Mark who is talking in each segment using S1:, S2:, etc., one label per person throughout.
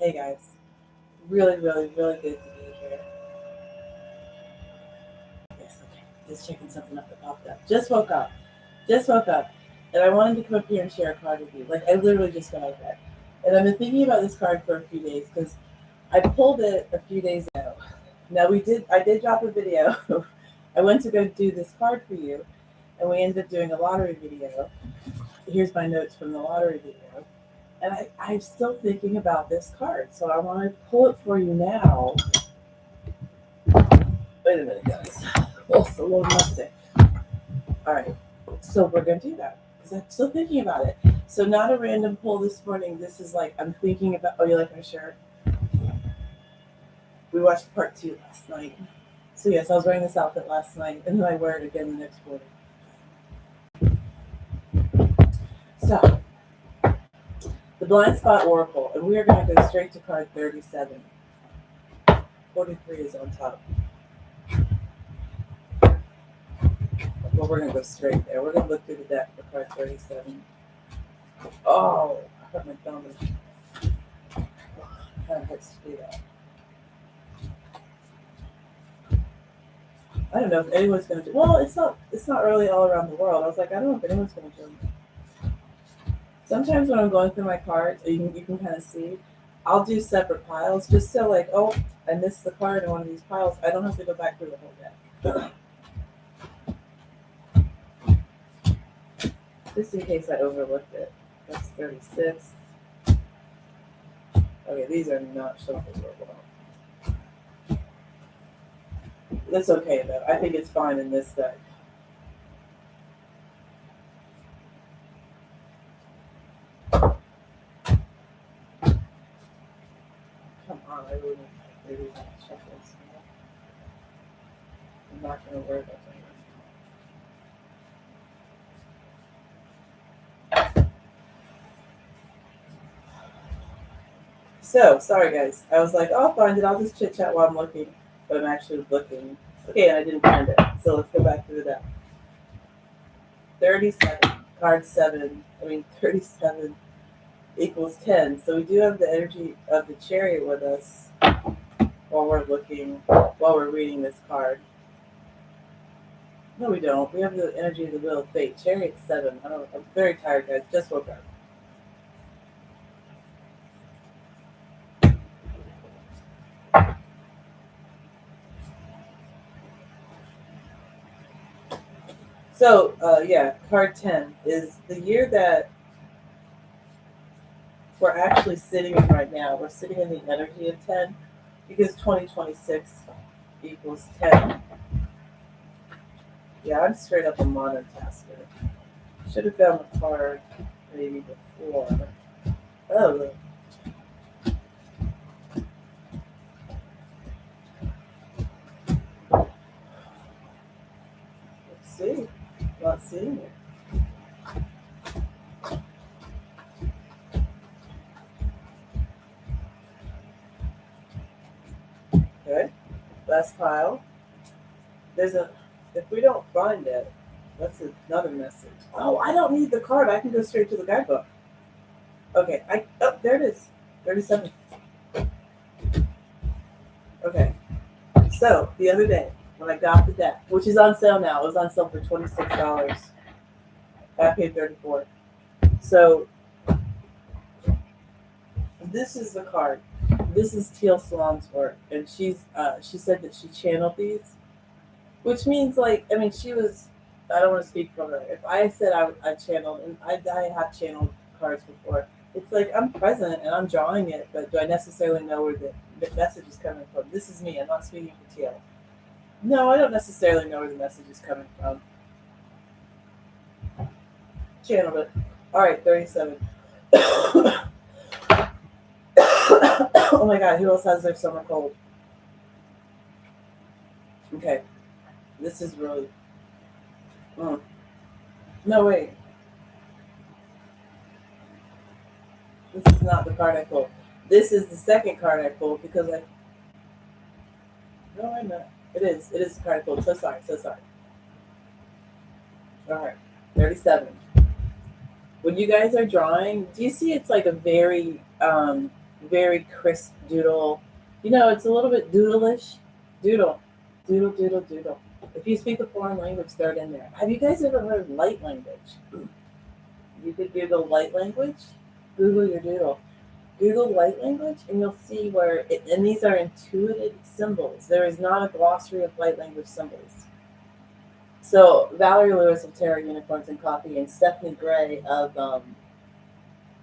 S1: Hey guys, really, really, really good to be here. Yes, okay. Just checking something up that popped up. Just woke up, and I wanted to come up here and share a card with you. Like I literally just got out of bed, and I've been thinking about this card for a few days because I pulled it a few days ago. Now I did drop a video. I went to go do this card for you, and we ended up doing a lottery video. Here's my notes from the lottery video. And I'm still thinking about this card, so I want to pull it for you now. Wait a minute, guys. Oh, it's a little musty. All right, so we're gonna do that because I'm still thinking about it. So not a random pull this morning. This is like I'm thinking about. Oh, you like my shirt? We watched part 2 last night. So yes, I was wearing this outfit last night, and then I wear it again the next morning. So the blind spot oracle, and we are going to go straight to card 37. 43 is on top. Well, we're going to go straight there. We're going to look through the deck for card 37. Oh, I hurt my thumb. Oh, it kind of hurts to do that. I don't know if anyone's going to do. Well, it's not really all around the world. I was like, I don't know if anyone's going to do it. Sometimes when I'm going through my cards, you can kind of see, I'll do separate piles just so like, oh, I missed the card in one of these piles. I don't have to go back through the whole deck. Just in case I overlooked it. That's 36. Okay, these are not shuffled real well. That's okay though. I think it's fine in this deck. Come on, I really need to shuffle this. I'm not going to worry about that. So, sorry guys. I was like, oh, I'll find it. I'll just chit chat while I'm looking. But I'm actually looking. Okay, and I didn't find it. So let's go back to the deck. 37, card 7. 37 equals 10. So we do have the energy of the chariot with us while we're reading this card. No, we don't. We have the energy of the wheel of fate. Chariot 7. I'm very tired, guys. Just woke up. So, card 10 is the year that we're actually sitting in right now. We're sitting in the energy of 10 because 2026 equals 10. Yeah, I'm straight up a monotasker. Should have found the card maybe before. Oh, let's see. Not seeing it. Okay, last pile. If we don't find it, that's another message. Oh, I don't need the card. I can go straight to the guidebook. Okay, there it is. 37. Okay, so the other day when I got the deck, which is on sale now, it was on sale for $26. I paid $34. So this is the card. This is Teal Swan's work, and she said that she channeled these, which means she was. I don't want to speak for her. If I said I channeled, and I have channeled cards before, it's like I'm present and I'm drawing it, but do I necessarily know where the message is coming from? This is me. I'm not speaking for Teal. No, I don't necessarily know where the message is coming from. Channeled it. All right, 37. Oh my God, who else has their summer cold? Okay, this is really. No, wait. This is not the card I pulled. This is the second card I pulled because I. No, I'm not. It is the card I pulled. So sorry. All right, 37. When you guys are drawing, do you see it's like a very very crisp doodle. It's a little bit doodleish. Doodle, doodle, doodle, doodle. If you speak a foreign language, throw it in there. Have you guys ever heard of light language? You could Google light language. Google your doodle. Google light language, and you'll see and these are intuitive symbols. There is not a glossary of light language symbols. So Valerie Lewis of Tarot Unicorns and Coffee and Stephanie Gray of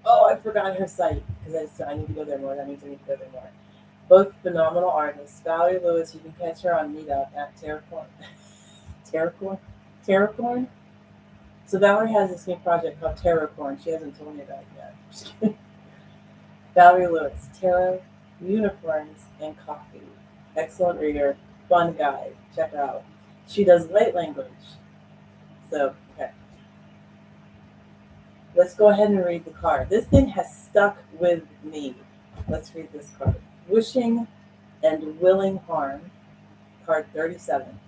S1: I forgot her site because I need to go there more. That means I need to go there more. Both phenomenal artists. Valerie Lewis, you can catch her on Meetup at Terracorn. Terracorn? So Valerie has this new project called Terracorn. She hasn't told me about it yet. Valerie Lewis, Tarot, Unicorns, and Coffee. Excellent reader, fun guy. Check her out. She does light language. So, okay. Let's go ahead and read the card. This thing has stuck with me. Let's read this card. Wishing and Willing Harm, card 37.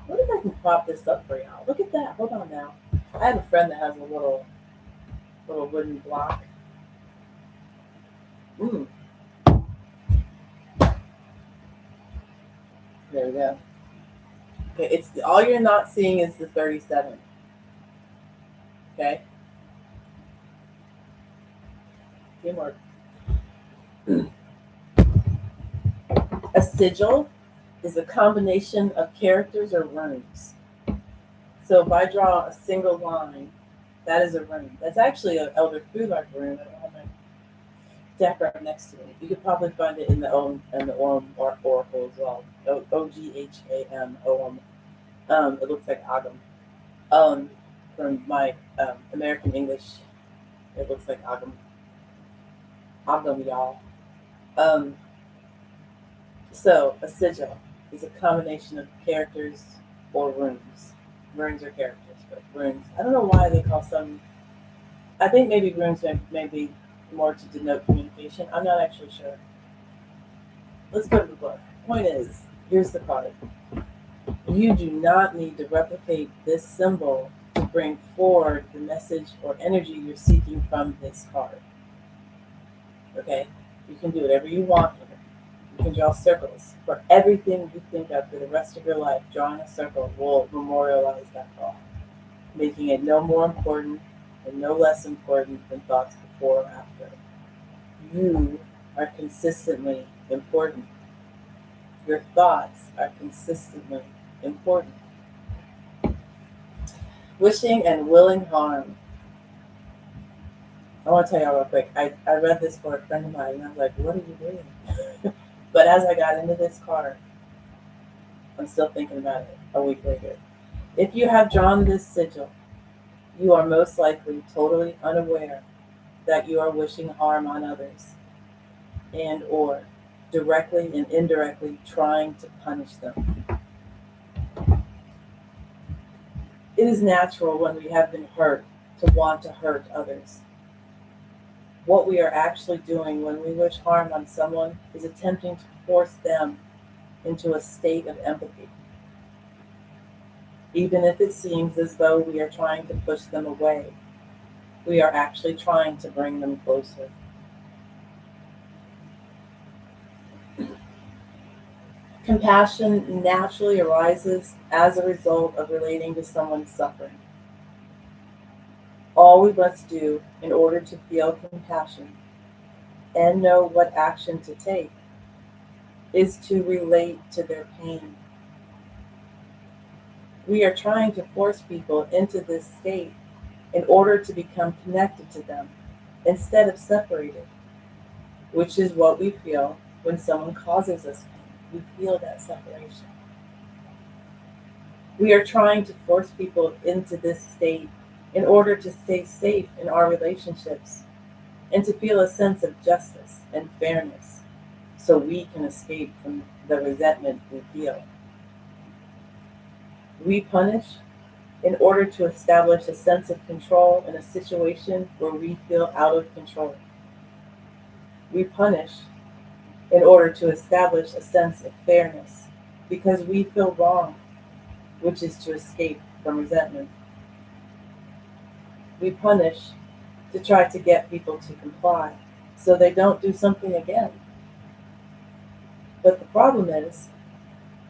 S1: What if I can prop this up for y'all? Look at that. Hold on now. I have a friend that has a little wooden block. There we go. Okay, it's all you're not seeing is the 37. Okay. Teamwork. A sigil is a combination of characters or runes. So if I draw a single line, that is a rune. That's actually an Elder Futhark rune. I don't have my deck right next to me. You could probably find it in the Orm Oracle as well. Ogham. It looks like Ogham. From my American English, it looks like Ogham. Ogham, y'all. So a sigil is a combination of characters or runes. Runes are characters, but runes. I don't know why they call some. I think maybe runes may be more to denote communication. I'm not actually sure. Let's go to the book. Point is, here's the card. You do not need to replicate this symbol to bring forward the message or energy you're seeking from this card. Okay? You can do whatever you want with it. You can draw circles. For everything you think of for the rest of your life, drawing a circle will memorialize that thought, making it no more important and no less important than thoughts before or after. You are consistently important. Your thoughts are consistently important. Wishing and willing harm. I want to tell y'all real quick. I read this for a friend of mine, and I was like, what are you doing? But as I got into this card, I'm still thinking about it a week later. If you have drawn this sigil, you are most likely totally unaware that you are wishing harm on others and or directly and indirectly trying to punish them. It is natural when we have been hurt to want to hurt others. What we are actually doing when we wish harm on someone is attempting to force them into a state of empathy. Even if it seems as though we are trying to push them away, we are actually trying to bring them closer. Compassion naturally arises as a result of relating to someone's suffering. All we must do in order to feel compassion and know what action to take is to relate to their pain. We are trying to force people into this state in order to become connected to them instead of separated, which is what we feel when someone causes us pain. We feel that separation. We are trying to force people into this state in order to stay safe in our relationships and to feel a sense of justice and fairness so we can escape from the resentment we feel. We punish in order to establish a sense of control in a situation where we feel out of control. We punish in order to establish a sense of fairness because we feel wrong, which is to escape from resentment. We punish to try to get people to comply, so they don't do something again. But the problem is,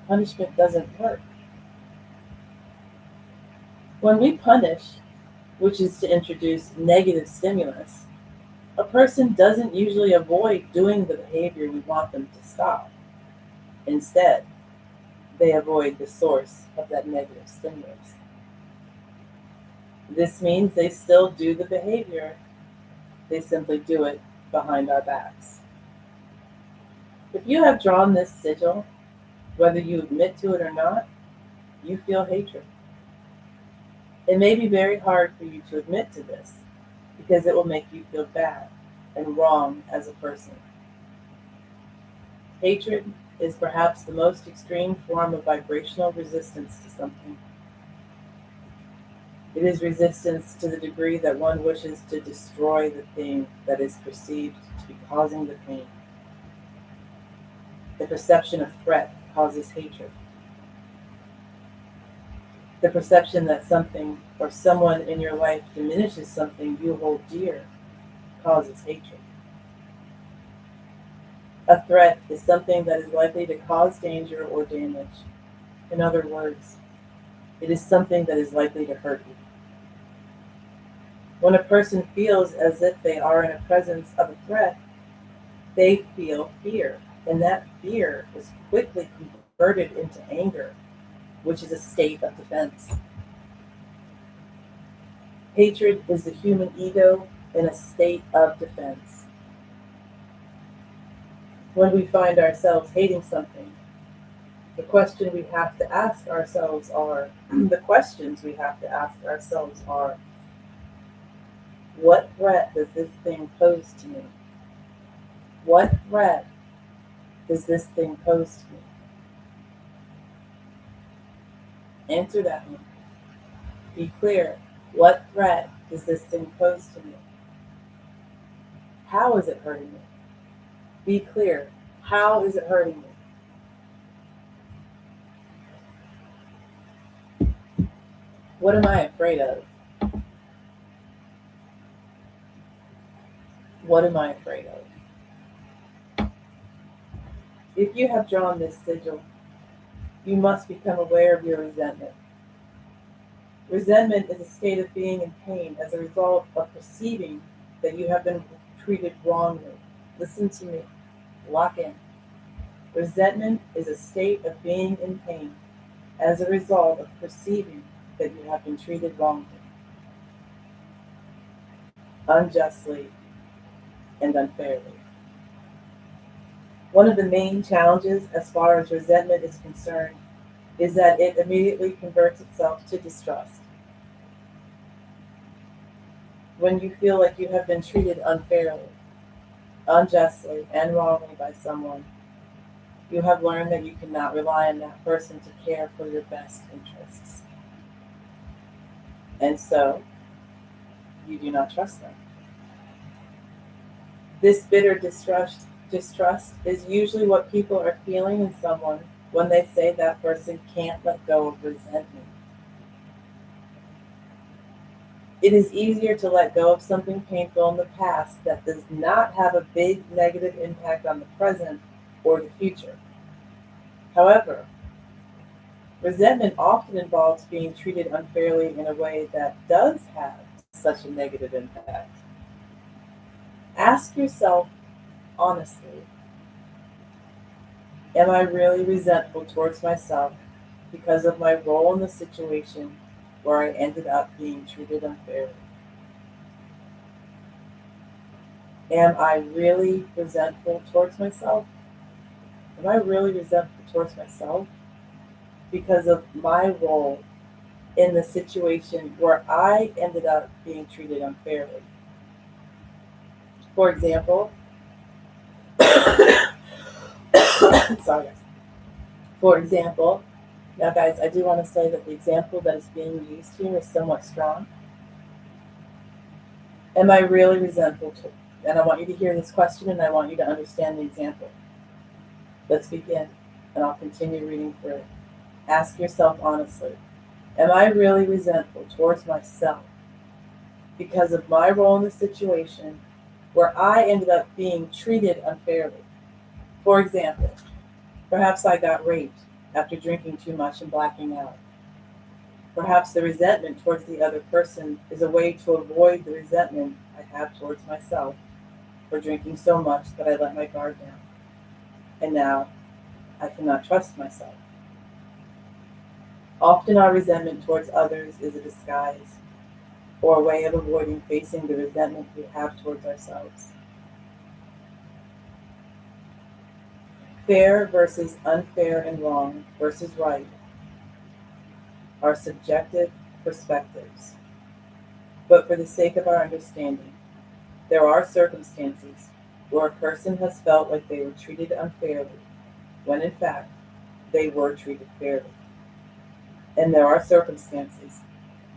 S1: punishment doesn't work. When we punish, which is to introduce negative stimulus, a person doesn't usually avoid doing the behavior we want them to stop. Instead, they avoid the source of that negative stimulus. This means they still do the behavior, they simply do it behind our backs. If you have drawn this sigil, whether you admit to it or not, you feel hatred. It may be very hard for you to admit to this because it will make you feel bad and wrong as a person. Hatred is perhaps the most extreme form of vibrational resistance to something. It is resistance to the degree that one wishes to destroy the thing that is perceived to be causing the pain. The perception of threat causes hatred. The perception that something or someone in your life diminishes something you hold dear causes hatred. A threat is something that is likely to cause danger or damage. In other words, it is something that is likely to hurt you. When a person feels as if they are in the presence of a threat, they feel fear, and that fear is quickly converted into anger, which is a state of defense. Hatred is the human ego in a state of defense. When we find ourselves hating something, the questions we have to ask ourselves are, what threat does this thing pose to me? What threat does this thing pose to me? Answer that one. Be clear. What threat does this thing pose to me? How is it hurting me? Be clear. How is it hurting me? What am I afraid of? What am I afraid of? If you have drawn this sigil, you must become aware of your resentment. Resentment is a state of being in pain as a result of perceiving that you have been treated wrongly. Listen to me. Lock in. Resentment is a state of being in pain as a result of perceiving that you have been treated wrongly, unjustly, and unfairly. One of the main challenges as far as resentment is concerned is that it immediately converts itself to distrust. When you feel like you have been treated unfairly, unjustly, and wrongly by someone, you have learned that you cannot rely on that person to care for your best interests. And so, you do not trust them. This bitter distrust is usually what people are feeling in someone when they say that person can't let go of resentment. It is easier to let go of something painful in the past that does not have a big negative impact on the present or the future. However, resentment often involves being treated unfairly in a way that does have such a negative impact. Ask yourself honestly, am I really resentful towards myself because of my role in the situation where I ended up being treated unfairly? Am I really resentful towards myself? Am I really resentful towards myself because of my role in the situation where I ended up being treated unfairly? For example, sorry guys. For example, now guys, I do want to say that the example that is being used here is somewhat strong. Am I really resentful? And I want you to hear this question and I want you to understand the example. Let's begin, and I'll continue reading through it. Ask yourself honestly, am I really resentful towards myself because of my role in the situation where I ended up being treated unfairly. For example, perhaps I got raped after drinking too much and blacking out. Perhaps the resentment towards the other person is a way to avoid the resentment I have towards myself for drinking so much that I let my guard down. And now I cannot trust myself. Often our resentment towards others is a disguise or a way of avoiding facing the resentment we have towards ourselves. Fair versus unfair and wrong versus right are subjective perspectives. But for the sake of our understanding, there are circumstances where a person has felt like they were treated unfairly, when in fact they were treated fairly. And there are circumstances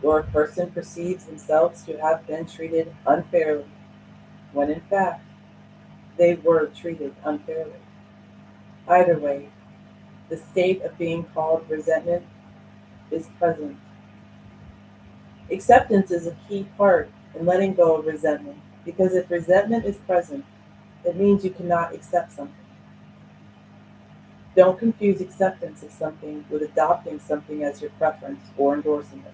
S1: where a person perceives themselves to have been treated unfairly, when in fact they were treated unfairly. Either way, the state of being called resentment is present. Acceptance is a key part in letting go of resentment, because if resentment is present, it means you cannot accept something. Don't confuse acceptance of something with adopting something as your preference or endorsing it.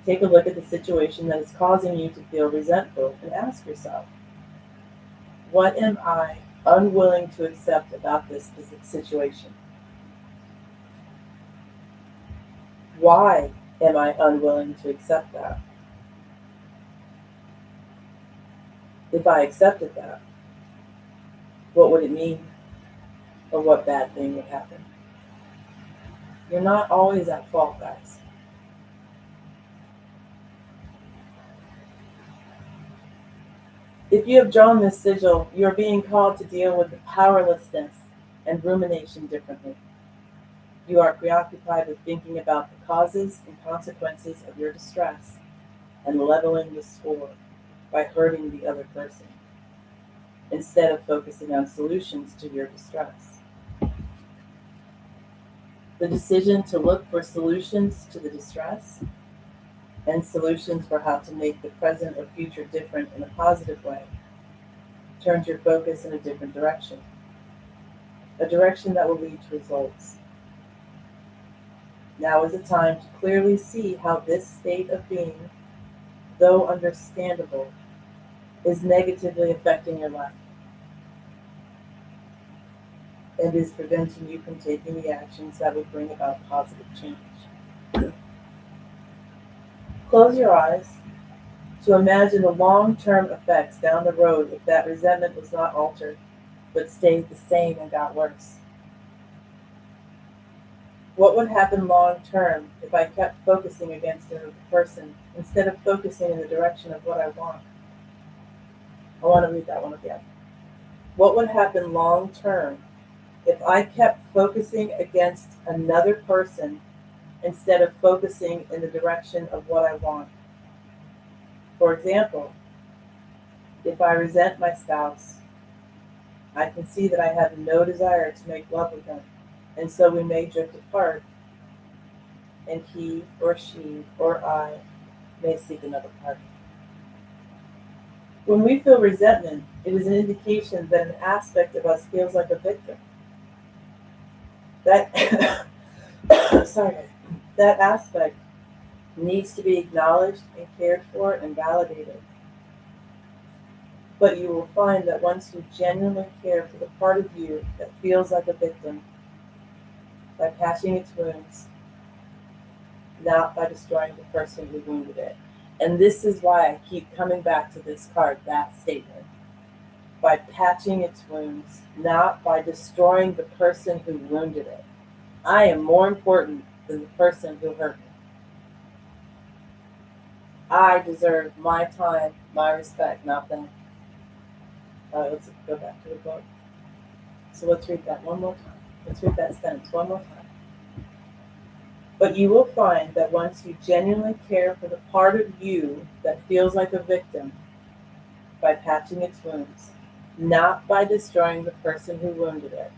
S1: Take a look at the situation that is causing you to feel resentful and ask yourself, what am I unwilling to accept about this situation? Why am I unwilling to accept that? If I accepted that, what would it mean? Or what bad thing would happen? You're not always at fault, guys. If you have drawn this sigil, you are being called to deal with the powerlessness and rumination differently. You are preoccupied with thinking about the causes and consequences of your distress and leveling the score by hurting the other person, instead of focusing on solutions to your distress. The decision to look for solutions to the distress and solutions for how to make the present or future different in a positive way turns your focus in a different direction, a direction that will lead to results. Now is the time to clearly see how this state of being, though understandable, is negatively affecting your life and is preventing you from taking the actions that would bring about positive change. Close your eyes to imagine the long-term effects down the road if that resentment was not altered, but stayed the same and got worse. What would happen long-term if I kept focusing against another person instead of focusing in the direction of what I want? I want to read that one again. What would happen long-term if I kept focusing against another person instead of focusing in the direction of what I want? For example, if I resent my spouse, I can see that I have no desire to make love with them, and so we may drift apart, and he or she or I may seek another partner. When we feel resentment, it is an indication that an aspect of us feels like a victim. That that aspect needs to be acknowledged and cared for and validated. But you will find that once you genuinely care for the part of you that feels like a victim, by patching its wounds, not by destroying the person who wounded it. And this is why I keep coming back to this card, that statement. By patching its wounds, not by destroying the person who wounded it. I am more important than the person who hurt me. I deserve my time, my respect, not them. Let's go back to the book. So let's read that one more time. Let's read that sentence one more time. But you will find that once you genuinely care for the part of you that feels like a victim, by patching its wounds, not by destroying the person who wounded it,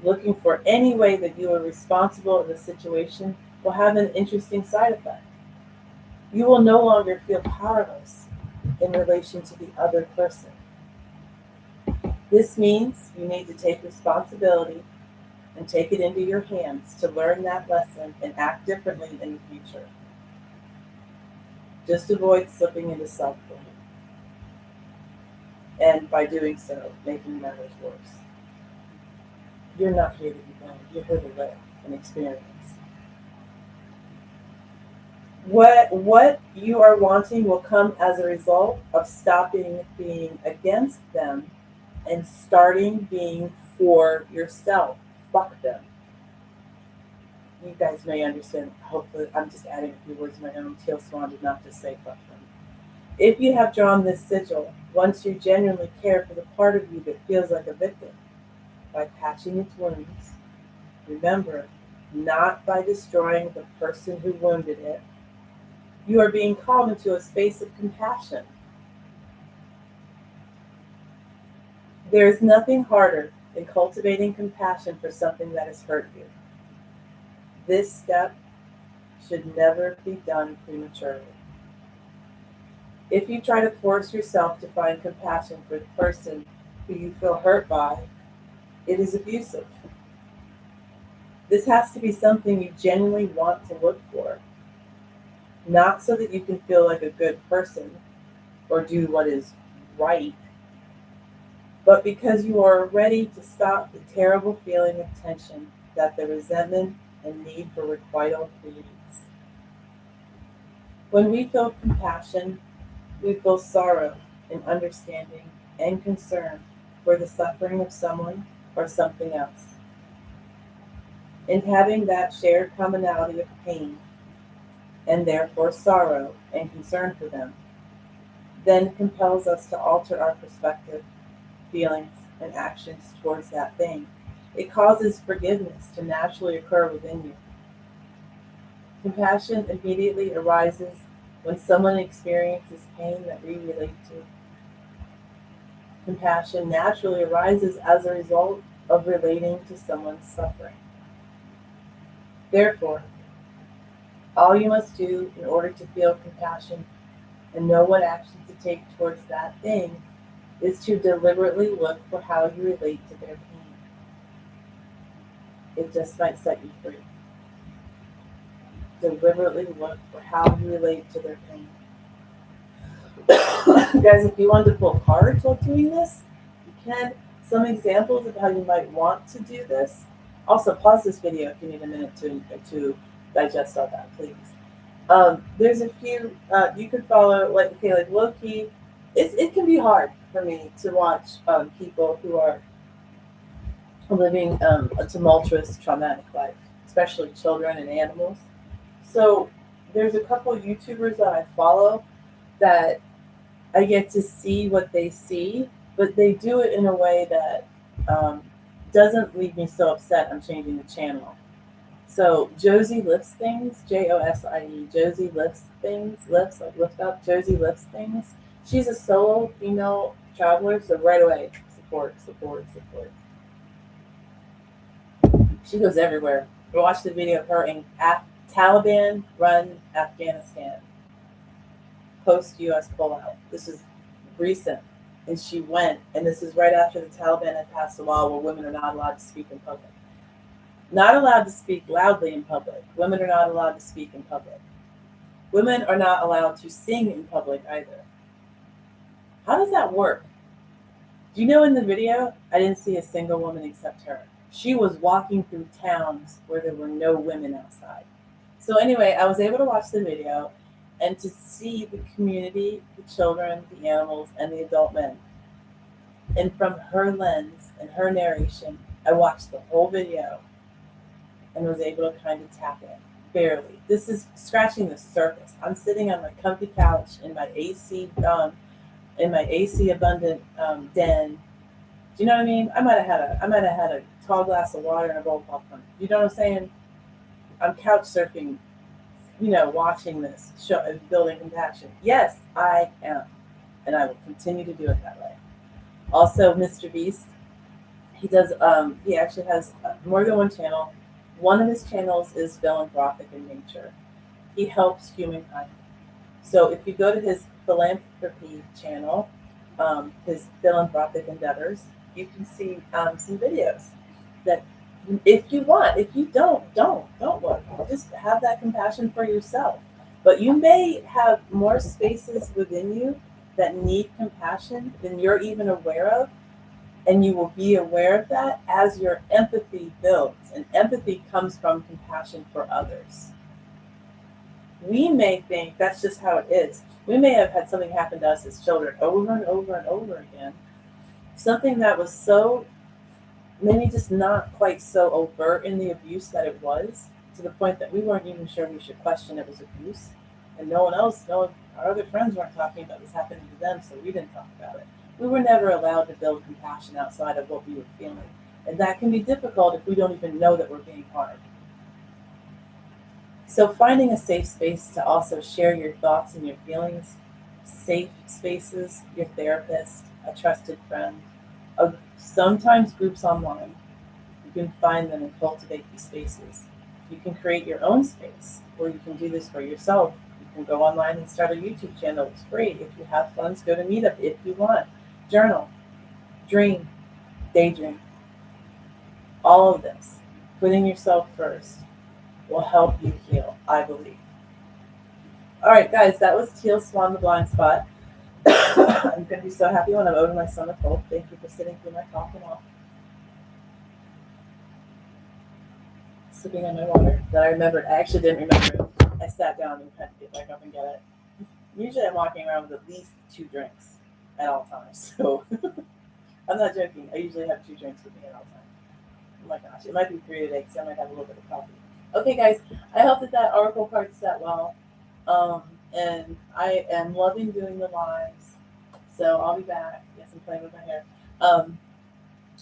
S1: looking for any way that you are responsible in the situation will have an interesting side effect. You will no longer feel powerless. in relation to the other person. This means you need to take responsibility and take it into your hands to learn that lesson and act differently in the future. Just avoid slipping into self-blame, and by doing so, making matters worse. You're not here to be blamed. You're here to live and experience. What you are wanting will come as a result of stopping being against them and starting being for yourself. Fuck them. You guys may understand. Hopefully, I'm just adding a few words of my own. Teal Swan did not just say fuck them. If you have drawn this sigil, once you genuinely care for the part of you that feels like a victim, by patching its wounds, remember, not by destroying the person who wounded it, you are being called into a space of compassion. There is nothing harder than cultivating compassion for something that has hurt you. This step should never be done prematurely. If you try to force yourself to find compassion for the person who you feel hurt by, it is abusive. This has to be something you genuinely want to look for, not so that you can feel like a good person or do what is right, but because you are ready to stop the terrible feeling of tension that the resentment and need for requital creates. When we feel compassion, we feel sorrow and understanding and concern for the suffering of someone or something else. And having that shared commonality of pain, and therefore sorrow and concern for them, then compels us to alter our perspective, feelings, and actions towards that thing. It causes forgiveness to naturally occur within you. Compassion immediately arises when someone experiences pain that we relate to. Compassion naturally arises as a result of relating to someone's suffering. Therefore, all you must do in order to feel compassion and know what action to take towards that thing is to deliberately look for how you relate to their pain. It just might set you free. Deliberately look for how you relate to their pain. Guys, if you want to pull cards while doing this, you can. Some examples of how you might want to do this. Also, pause this video if you need a minute to digest all that, please. There's a few you can follow, like low key. It can be hard for me to watch people who are living a tumultuous, traumatic life, especially children and animals. So there's a couple YouTubers that I follow that I get to see what they see, but they do it in a way that doesn't leave me so upset I'm changing the channel. So Josie Lifts Things, Josie, Josie Lifts Things, lifts, like lift up, Josie Lifts Things. She's a solo female traveler, so right away, support. She goes everywhere. I watched the video of her in Taliban run Afghanistan, post-US pullout. This is recent. And she went, and this is right after the Taliban had passed a law where women are not allowed to speak in public. Not allowed to speak loudly in public. Women are not allowed to speak in public. Women are not allowed to sing in public either. How does that work? Do you know in the video, I didn't see a single woman except her. She was walking through towns where there were no women outside. So anyway, I was able to watch the video and to see the community, the children, the animals, and the adult men. And from her lens and her narration, I watched the whole video and was able to kind of tap in, barely. This is scratching the surface. I'm sitting on my comfy couch in my AC abundant den. Do you know what I mean? I might have had a tall glass of water and a bowl of popcorn. You know what I'm saying? I'm couch surfing, watching this show and building compassion. Yes, I am, and I will continue to do it that way. Also, Mr. Beast, he does. He actually has more than one channel. One of his channels is philanthropic in nature. He helps humankind. So if you go to his philanthropy channel, his philanthropic endeavors, you can see some videos that if you want, if you don't look. Just have that compassion for yourself. But you may have more spaces within you that need compassion than you're even aware of. And you will be aware of that as your empathy builds. And empathy comes from compassion for others. We may think that's just how it is. We may have had something happen to us as children over and over and over again. Something that was so, maybe just not quite so overt in the abuse that it was, to the point that we weren't even sure we should question it was abuse. And no one, our other friends weren't talking about this happening to them, so we didn't talk about it. We were never allowed to build compassion outside of what we were feeling. And that can be difficult if we don't even know that we're being harmed. So finding a safe space to also share your thoughts and your feelings, safe spaces, your therapist, a trusted friend, sometimes groups online. You can find them and cultivate these spaces. You can create your own space, or you can do this for yourself. You can go online and start a YouTube channel. It's free. If you have funds, go to Meetup if you want. Journal, dream, daydream. All of this, putting yourself first, will help you heal, I believe. All right, guys, that was Teal, Swan, the Blind Spot. I'm going to be so happy when I'm over my summer cold. Thank you for sitting through my talk and all. Sipping on my water that I remembered. I actually didn't remember it. I sat down and had to get back up and get it. Usually I'm walking around with at least 2 drinks at all times. So I'm not joking. I usually have 2 drinks with me at all times. Oh my gosh, it might be 3 today because I might have a little bit of coffee. Okay, guys, I hope that oracle card set well. And I am loving doing the lives. So I'll be back. Yes, I'm playing with my hair.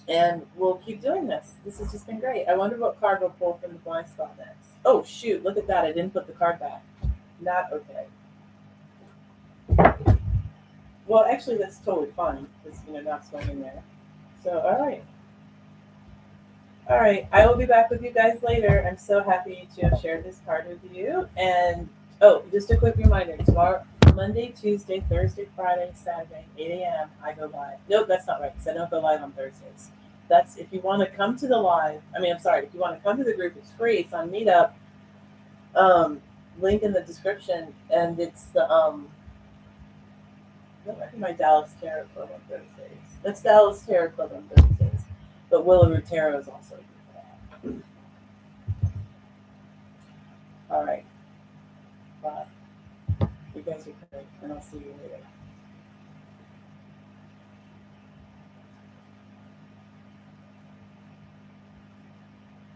S1: And we'll keep doing this. This has just been great. I wonder what card we'll pull from the blind spot next. Oh, shoot. Look at that. I didn't put the card back. Not okay. Well, actually, that's totally fine. Because, now it's going in there. So, all right. All right. I will be back with you guys later. I'm so happy to have shared this card with you. And, just a quick reminder. Tomorrow, Monday, Tuesday, Thursday, Friday, Saturday, 8 a.m. I go live. Nope, that's not right because I don't go live on Thursdays. That's if you want to come to the live. If you want to come to the group, it's free. It's on Meetup. Link in the description, and it's the that might be my Dallas Tarot Club on Thursdays. That's Dallas Tarot Club on Thursdays, but Willow Tarot is also here. All right, bye. You guys are great, and I'll see you later.